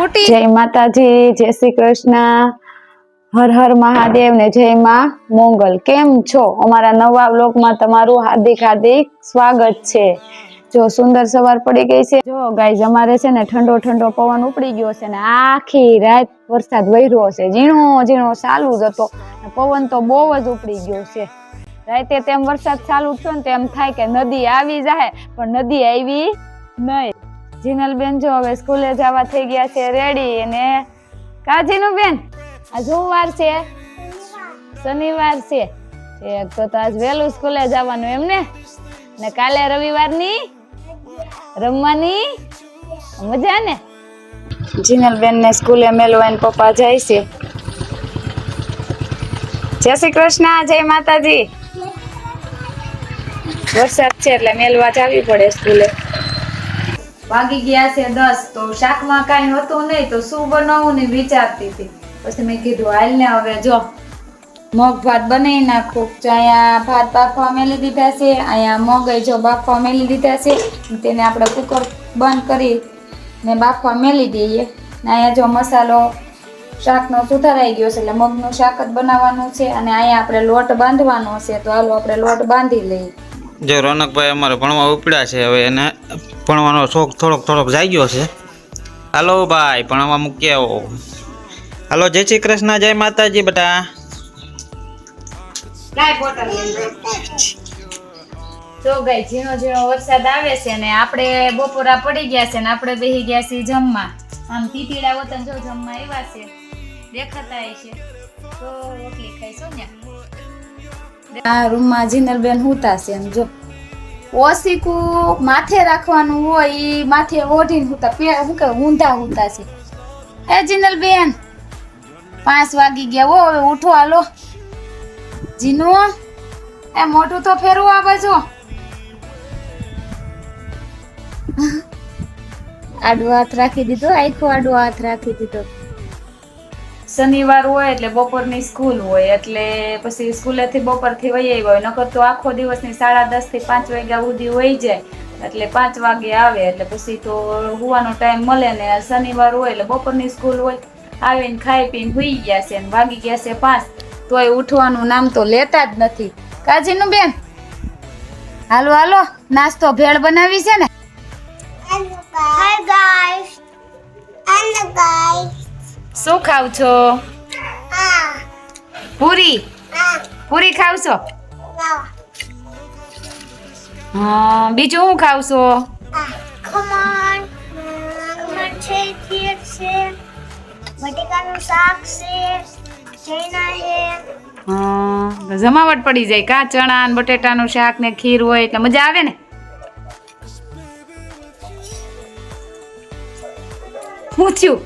जय माताजी, जय श्री कृष्ण, हर हर महादेव ने जय मां मोंगल। केम छो? अमारा नवा व्लॉग में तमारू हार्दिक हार्दिक स्वागत छे। जो सुंदर सवार पड़ी गई छे। जो गाइस अमारे छे ने ठंडो ठंडो पवन उपड़ी गयो छे ने आखी रात वरसाद वह्यो छे। झीणो झीणो चालू ज हतो, पवन तो बहु ज उपड़ी गयो छे। राते तेम वरसाद चालू थयो ने तेम थाय के नदी आवी जाए, पण नदी आवी नहीं। जीनल बेन जो हवे स्कूले जवा थई गया छे रेडी। ने का जीनू बेन आज सोमवार छे, शनिवार छे, एक तो आज वेलू स्कूले जवानुं एमने ने काले रविवार नी रमवानी मजा ने। जीनल बेन ने स्कूले मेलवा ने पप्पा जाय छे। जय श्री कृष्ण, जय माताजी। वरसाद छे એટલે મેલવા જાવી પડે સ્કૂલે। વાગી ગયા છે 10 તો શાકમાં કાંઈ હતું નહીં તો શું બનાવું ને વિચારતી હતી। પછી મેં કીધું હાલ ને હવે જો મગ ભાત બનાવી નાખું। જો અહીંયા ભાત બાફવા મેલી દીધા છે, અહીંયા મગ જો બાફવા મેલી દીધા છે, તેને આપણે કુકર બંધ કરી ને બાફવા મેલી દઈએ। ને અહીંયા જો મસાલો શાકનો સુધારાઈ ગયો છે એટલે મગનું શાક જ બનાવવાનું છે। અને અહીંયા આપણે લોટ બાંધવાનો છે તો હાલો આપણે લોટ બાંધી લઈએ। जो रौनक भाई अमारे भणवा उपड्या छे, हवे एने भणवानो शौक थोड़ोक थोड़ोक जाग्यो छे। हालो भाई भणवा मूकी आवो। हालो जय श्री कृष्ण, जय माताजी बेटा। लाय बोतल तो गई झीणो झीणो वरसाद आवे छे ने आपणे बपोरा पड़ी गया छे ने आपणे बेही गया छे जमवा। आम तीतीड़ा वतन जो जमवा आव्या छे देखाता छे तो रोटली खाईशो ने। आ रूम में जीनल बेन हुता छे एम जो ओसीकू माथे राखवानुं होय ई माथे ओढीने हुता पे हुं के ऊंधा हुता छे। ए जीनल बेन 5 वागी गया हो, હવે ઉઠો હાલો। જીનુ એ મોટું તો ફેરવો આ બાજુ। આડો હાથ રાખી દીધો, આખો આડો હાથ રાખી દીધો। શનિવાર હોય એટલે બપોરની સ્કૂલ હોય એટલે પછી સ્કૂલેથી બપોરથી વહી આવ્યો હોય, નકર તો આખો દિવસની 10:30 થી 5 વાગ્યા સુધી વહી જાય એટલે 5 વાગે આવે એટલે પછી તો હુવાનો ટાઈમ મળે ને। શનિવાર હોય એટલે બપોરની સ્કૂલ હોય, આવીને ખાઈ પીને હુઈ ગયા છે ને વાગી ગયા છે 5 તોય ઉઠવાનું નામ તો લેતા જ નથી। કાજીનું બેન હાલો હાલો નાસ્તો ભેળ બનાવી છે ને। Hi guys. Hello guys. શું ખાવ છો? પૂરી પૂરી ખાવ છો? હા બીજું શું ખાવ છો? Come on. છે ખીર છે, બટેકાનું શાક છે, ચણા છે। હા જમાવટ પડી જાય કા? ચણા ને બટેટાનું શાક ને ખીર હોય એટલે મજા આવે ને। શું થયું?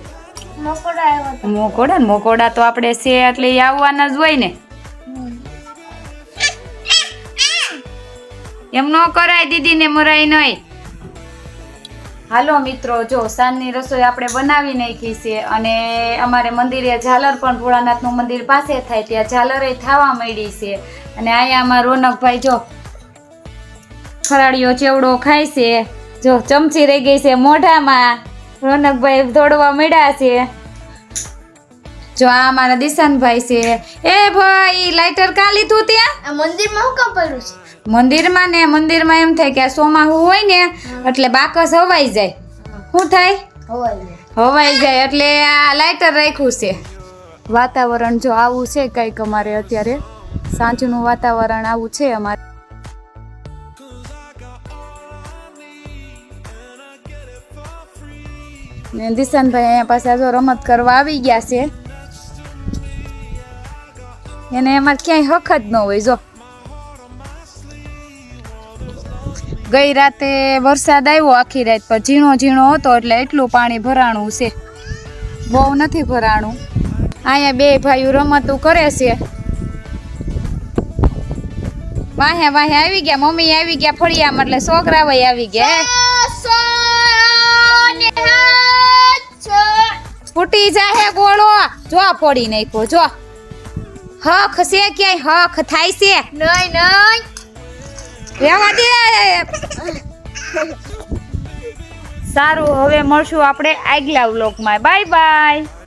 મકોડા આવ્યા હતા। મોકોડા ને મોકોડા તો આપણે છે એટલે ઈ આવવાના જ હોય ને। એમ ન કરાય દીદી ને મરાય નહીં। હાલો મિત્રો જો સાંજની રસોઈ આપણે બનાવી નાખી છે અને અમારે મંદિરે ઝાલર પણ ભોળાનાથનું મંદિર પાસે થાય ત્યાં ઝાલરે થવા માંડી છે। અને અહીંયા અમારા રોનકભાઈ જો ફરાળીઓ ચેવડો ખાય છે। જો ચમચી રહી ગઈ છે મોઢામાં, રોનકભાઈ દોડવા મળ્યા છે। જો આ અમારા દિશાનભાઈ છે। એ ભાઈ લાઇટર કાં લીધું ત્યાં? આ મંદિરમાં શું કામ પડ્યું છે? મંદિરમાં એમ થાય કે આ સોમાહુ હોય ને એટલે બાકસ હવાઈ જાય। શું થાય? હવાઈ જાય એટલે આ લાઇટર રાખ્યું છે। વાતાવરણ જો આવું છે કંઈક અમારે અત્યારે સાંજનું વાતાવરણ આવું છે અમારે। ને દિશાનભાઈ અહીંયા પાછા જો રમત કરવા આવી ગયા છે। એને એમાં ક્યાંય હક જ ન હોય। જો ગઈ રાતે વરસાદ આવ્યો આખી રાત પર ઝીણો ઝીણો હતો એટલે એટલું પાણી ભરાણું છે, બહુ નથી ભરાણું। અહીંયા બે ભાઈઓ રમતું કરે છે। વાહે વાહે આવી ગયા, મમ્મી આવી ગયા ફળિયામાં એટલે છોકરાઓ આવી ગયા। ફૂટી જાહે ગોળો, જો પડી નાખ્યો। જો હક છે ક્યાંય હક થાય છે? નહીં નહીં રેવા દે। સારું, હવે મળશું આપણે આગલા વ્લોગમાં. Bye bye.